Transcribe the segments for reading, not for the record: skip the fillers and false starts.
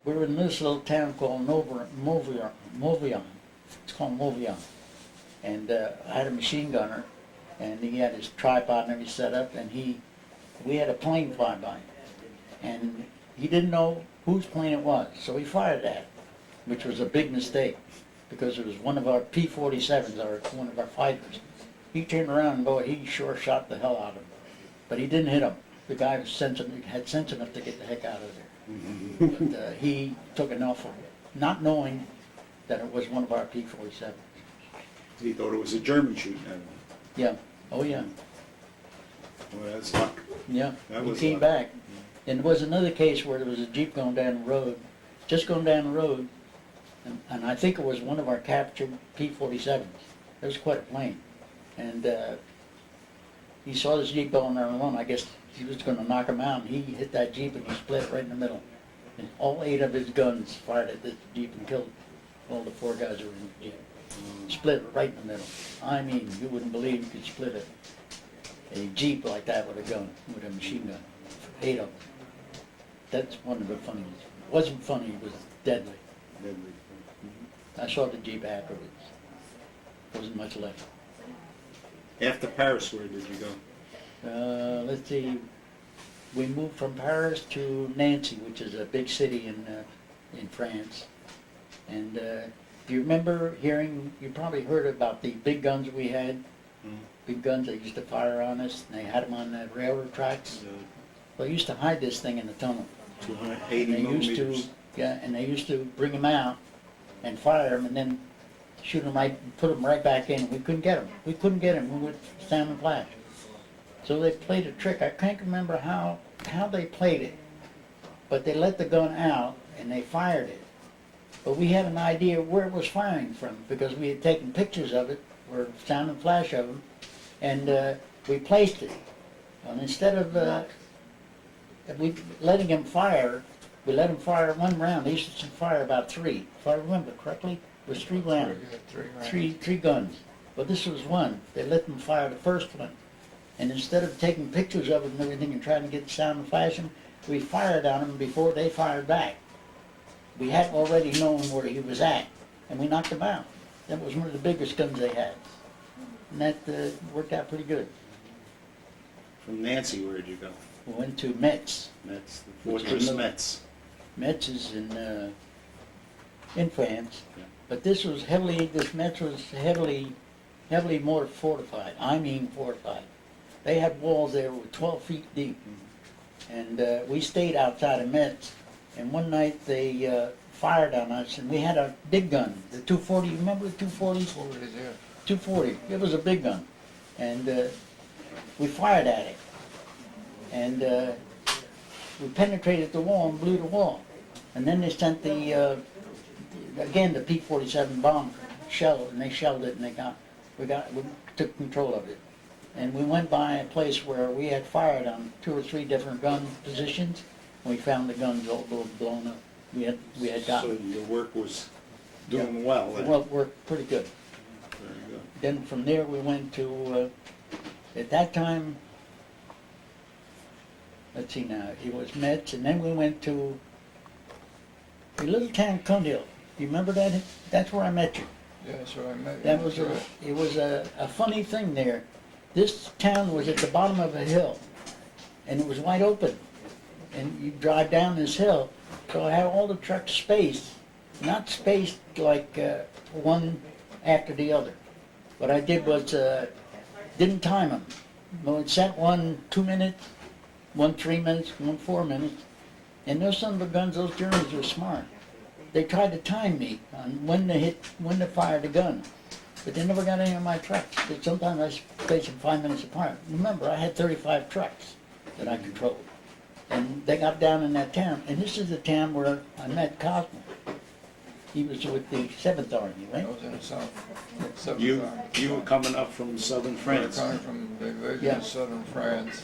We were in this little town called Movion. It's called Movion. And I had a machine gunner, and he had his tripod and everything set up, and we had a plane fly by. And he didn't know whose plane it was, so he fired at it, which was a big mistake, because it was one of our P-47s, one of our fighters. He turned around and boy, he sure shot the hell out of him. But he didn't hit him. The guy was had sense enough to get the heck out of there. But he took an awful, not knowing that it was one of our P-47s. He thought it was a German shooting at him. Yeah, oh yeah, Well, that's luck. yeah. That He was came luck. back. And there was another case where there was a Jeep going down the road, just going down the road, and I think it was one of our captured P-47s. It was quite a plane. And he saw this Jeep going down the road. I guess he was going to knock him out, and he hit that Jeep and he split right in the middle. And all 8 of his guns fired at this Jeep and killed all the 4 guys who were in the Jeep. Split it right in the middle. I mean, you wouldn't believe you could split a Jeep like that with a gun, with a machine gun. 8 of them. That's one of the funniest. It wasn't funny, it was deadly. Deadly. I saw the Jeep afterwards. Wasn't much left. After Paris, where did you go? Let's see, we moved from Paris to Nancy, which is a big city in France. And do you remember hearing, you probably heard about the big guns we had? Mm. Big guns that used to fire on us, and they had them on the railroad tracks. Well, they used to hide this thing in the tunnel. 280 And they used millimeters. to, yeah, and they used to bring them out and fire them and then shoot them right, put them right back in. We couldn't get them. We couldn't get them. We would sound and flash. So they played a trick. I can't remember how they played it, but they let the gun out and they fired it. But we had an idea where it was firing from because we had taken pictures of it, or sound and flash of them, and we placed it. And instead of we letting him fire, we let him fire 1 round. They used to fire about 3. If I remember correctly, it was 3 rounds. Three guns. But this was 1. They let them fire the first one. And instead of taking pictures of it and everything and trying to get sound and flashing, we fired on them before they fired back. We had already known where he was at, and we knocked him out. That was one of the biggest guns they had. And that worked out pretty good. From Nancy, where did you go? We went to Metz. Metz, the Which is Fortress another- Metz. Metz is in France, Yeah. but this Metz was heavily more fortified. I mean fortified. They had walls there with 12 feet deep, and we stayed outside of Metz. And one night they fired on us, and we had a big gun, the 240. You remember the 240? 240. It was a big gun, and we fired at it, and we penetrated the wall and blew the wall. And then they sent again the P-47 bomb shell, and they shelled it, and we took control of it. And we went by a place where we had fired on 2 or 3 different gun positions, and we found the guns all blown up. We had So gotten. your work was doing well then? Well, it worked pretty good. Very good. Then from there we went to, at that time, let's see now, it was Metz, and then we went to a little town, Cundhill. Do you remember that? That's where I met you. Yeah, that's where I met you. That was it was a funny thing there. This town was at the bottom of a hill, and it was wide open. And you drive down this hill, so I had all the trucks spaced, not spaced like one after the other. What I did was didn't time them. No, it set one 2 minutes, one 3 minutes, one 4 minutes. And those son of a guns, those Germans were smart. They tried to time me on when to fire the gun. But they never got any of my trucks. But sometimes I spaced them 5 minutes apart. Remember, I had 35 trucks that I controlled. And they got down in that town. And this is the town where I met Cosmo. He was with the 7th Army, right? I was in the south. You were coming up from southern France. Coming from the village Yeah. in southern France,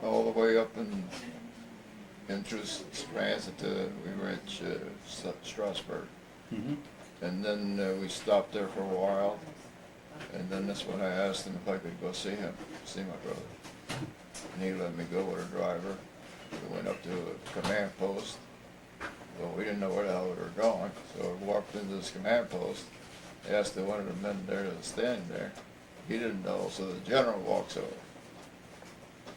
all the way up and through France until we reached Strasbourg. Mm-hmm. And then we stopped there for a while, and then that's when I asked him if I could go see my brother. And he let me go with a driver. We went up to a command post. Well, we didn't know where the hell we were going, so I walked into this command post, asked one of the men there that was standing there. He didn't know, so the general walks over.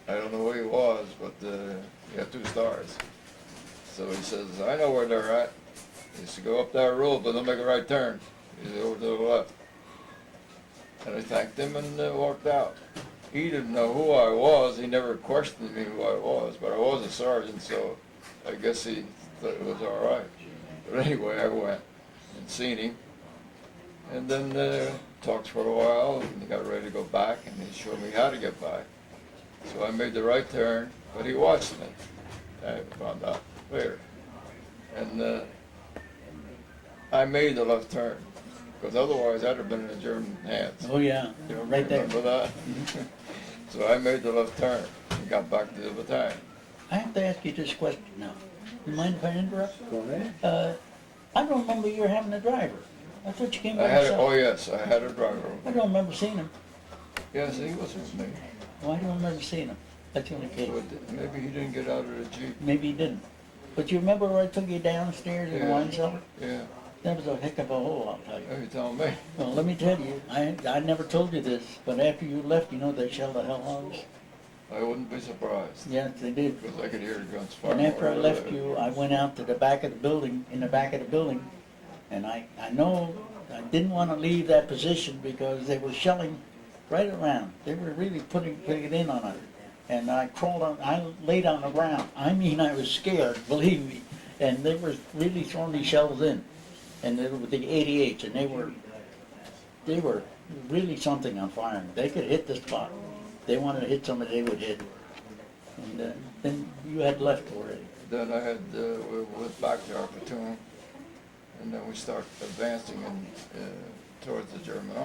I don't know who he was, but he had 2 stars. So he says, I know where they're at. He said, go up that road, but don't make a right turn. He said, over to the left. And I thanked him and walked out. He didn't know who I was. He never questioned me who I was, but I was a sergeant, so I guess he thought it was all right. But anyway, I went and seen him, and then talked for a while, and he got ready to go back, and he showed me how to get back. So I made the right turn, but he watched me. I found out later. And I made the left turn, because otherwise I'd have been in the German hands. Oh, yeah, You right there. remember that? So I made the left turn and got back to the battalion. I have to ask you this question now. You mind if I interrupt? Go ahead. I don't remember you having a driver. I thought you came by I had, yourself. oh yes, I had a driver. I don't remember seeing him. Yes, he was with me. Well, I don't remember seeing him. That's the only case. But maybe he didn't get out of the Jeep. Maybe he didn't. But you remember where I took you downstairs in the Yeah. wine cellar? Yeah, That was a heck of a hole, I'll tell you. you tell me. Well, let me tell you, I never told you this, but after you left, you know they shelled the hell out of us? I wouldn't be surprised, Yes, they did. because I could hear the guns firing. And after I over left there. you, I went out to the back of the building, in the back of the building, and I know I didn't want to leave that position because they were shelling right around. They were really putting it in on us. And I crawled on, I laid on the ground. I mean, I was scared, believe me. And they were really throwing these shells in. And they were the 88s, and they were really something on firing. They could hit the spot. They wanted to hit somebody, they would hit. And then you had left already. Then I had, we went back to our platoon, and then we started advancing towards the German.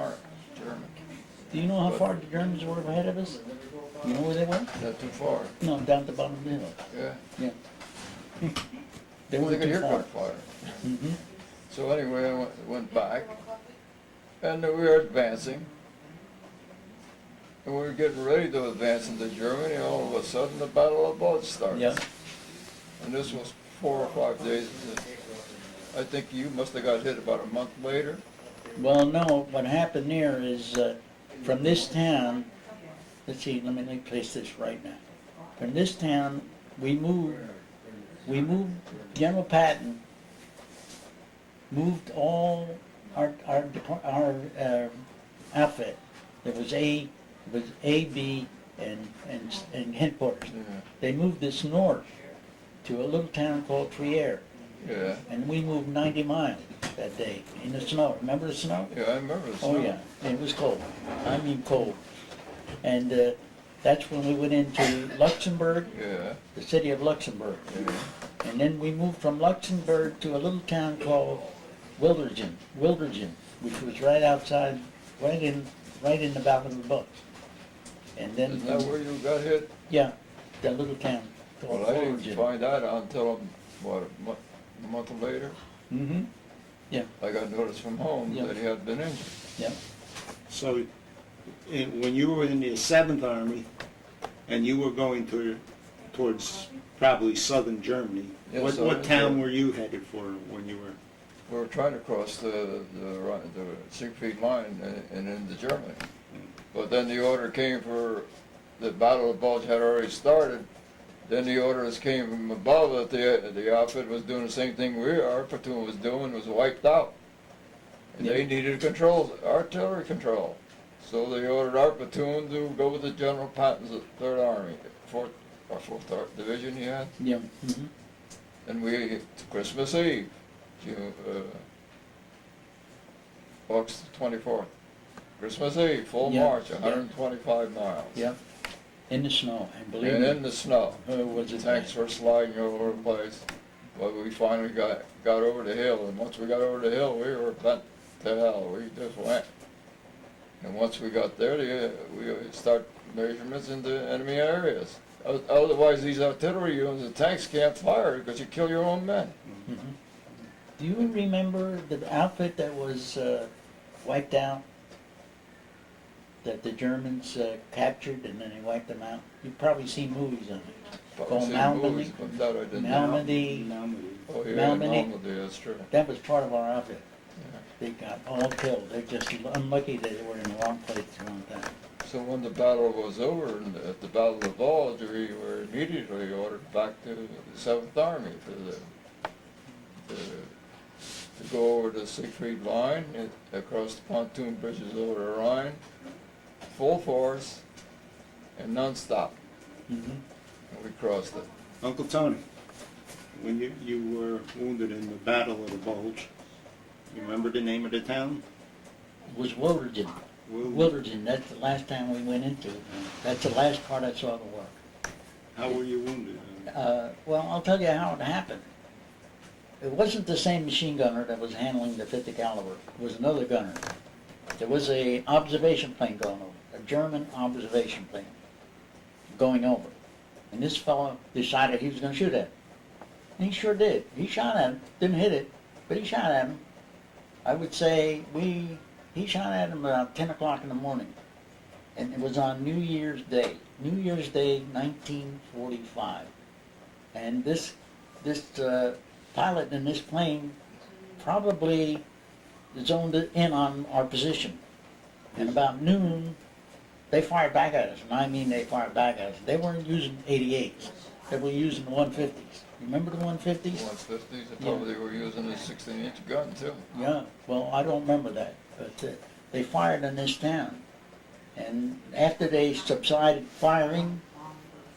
Do you know how far the Germans were ahead of us? You know where they were? Not too far. No, down at the bottom of the hill. Yeah. Yeah. They Well, weren't could too hear far. gunfire. Mhm. So anyway, I went back, and we were advancing, and we were getting ready to advance into Germany, and all of a sudden the Battle of Bulge starts. Yeah. And this was 4 or 5 days. I think you must have got hit about a month later. Well, no, what happened there is, from this town, let's see, let me place this right now. From this town, we moved, General Patton moved all our outfit. There was A, B, and headquarters. Yeah. They moved this north to a little town called Trier, Yeah. and we moved 90 miles that day in the snow. Remember the snow? Yeah, I remember the Oh, snow. yeah, it was cold. I mean cold. And that's when we went into Luxembourg, Yeah. the city of Luxembourg. Yeah. And then we moved from Luxembourg to a little town called Wildergen, which was right outside, right in the Battle of the Bulge. And then, Isn't that where you got hit? yeah, that little town called Well, I didn't Wildergen. find that out until, what, a month later? Mm-hmm, I got notice from home Yeah. that he had been injured. yeah. So, when you were in the 7th Army, and you were going towards probably southern Germany, Yeah, what southern town Germany. were you headed for when you were? We were trying to cross the Siegfried line and into Germany. But then the order came for, the Battle of Bulge had already started. Then the orders came from above that the outfit was doing the same thing our platoon was doing, was wiped out. And they needed artillery control. So they ordered our platoon to go with the General Patton's 3rd Army, 4th Division he had. Yeah. Mm-hmm. And we, Christmas Eve, August 24th. Christmas Eve, full Yeah, march, yeah. 125 miles. Yeah. In the snow, and believe And me, in the snow. was The it tanks were sliding all over the place. But we finally got over the hill, and once we got over the hill, we were bent to hell. We just went. And once we got there, we start measurements into enemy areas. Otherwise, these artillery units, the tanks can't fire because you kill your own men. Mhm. Do you remember the outfit that was wiped out? That the Germans captured and then they wiped them out? You've probably seen movies on it. But Called we seen Malmedy. movies, but that I didn't know. Malmedy, Oh, yeah, Melanie, Normandy, that's true. that was part of our outfit. Yeah. They got all killed. They're just unlucky that they were in the wrong place at the wrong time. So when the battle was over, and at the Battle of Bulge, we were immediately ordered back to the 7th Army to go over the Siegfried Line, across the pontoon bridges over the Rhine, full force, and non-stop. Mm-hmm. And we crossed it. Uncle Tony, when you were wounded in the Battle of the Bulge, you remember the name of the town? It was Wilderton. Wilderton, that's the last time we went into. That's the last part I saw the war. How were you wounded? Well, I'll tell you how it happened. It wasn't the same machine gunner that was handling the 50 caliber. It was another gunner. There was a observation plane going over, a German observation plane going over. And this fellow decided he was going to shoot at it. And he sure did. He shot at him, didn't hit it, but he shot at him. I would say he shot at him about 10 o'clock in the morning. And it was on New Year's Day, 1945. And this pilot in this plane probably zoned in on our position. And about noon, they fired back at us. And I mean they fired back at us. They weren't using 88s. They were using 150s. Remember the 150s? 150s, they probably were using a 16-inch gun too. Yeah, well, I don't remember that. But they fired in this town. And after they subsided firing,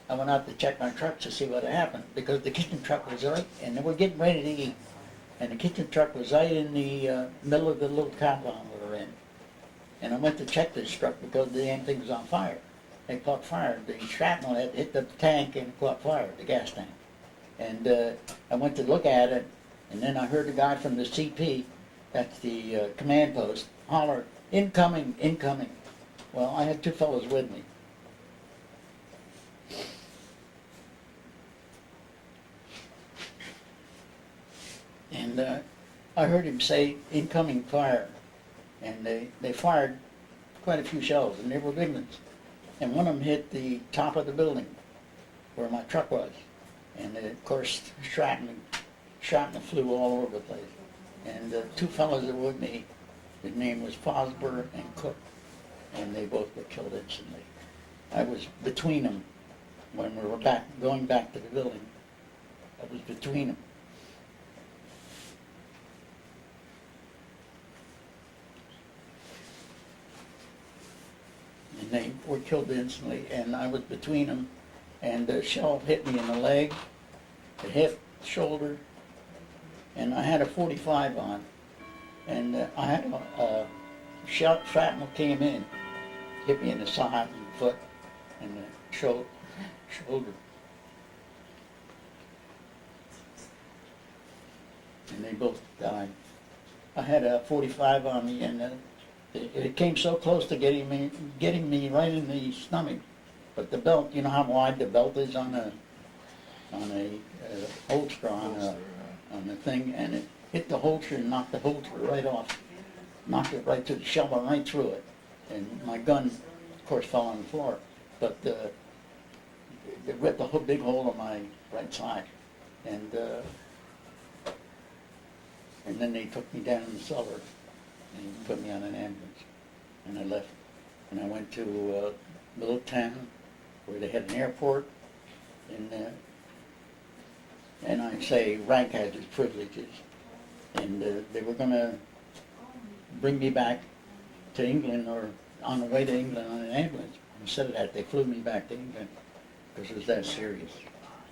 I went out to check my truck to see what had happened, because the kitchen truck was right, and they were getting ready to eat. And the kitchen truck was right in the middle of the little compound we were in. And I went to check this truck because the damn thing was on fire. It caught fire. The shrapnel had hit the tank and caught fire, the gas tank. And I went to look at it, and then I heard the guy from the CP, that's the command post, holler, "Incoming, incoming." Well, I had two fellows with me. And I heard him say, "Incoming fire." And they fired quite a few shells, and they were big ones. And one of them hit the top of the building where my truck was. And of course, shrapnel flew all over the place. And two fellows that were with me, his name was Fosber and Cook, and they both were killed instantly. I was between them when we were going back to the building. I was between them. And they were killed instantly, and I was between them, and the shell hit me in the leg, the hip, shoulder, and I had a 45 on, and I had a shrapnel came in, hit me in the side and foot, and the shoulder. And they both died. I had a 45 on me, and it came so close to getting me right in the stomach. But the belt, you know how wide the belt is on a holster on the thing, and it hit the holster and knocked the holster right off, knocked it right to the shovel, right through it. And my gun, of course, fell on the floor, but it ripped a big hole in my right side. And then they took me down in the cellar and put me on an ambulance, and I left. And I went to a little town where they had an airport, and I say rank has its privileges, and they were going to bring me back to England, or on the way to England on an ambulance. Instead of that, they flew me back to England because it was that serious.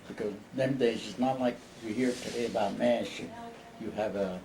Because them days, it's not like you hear today about MASH. You have a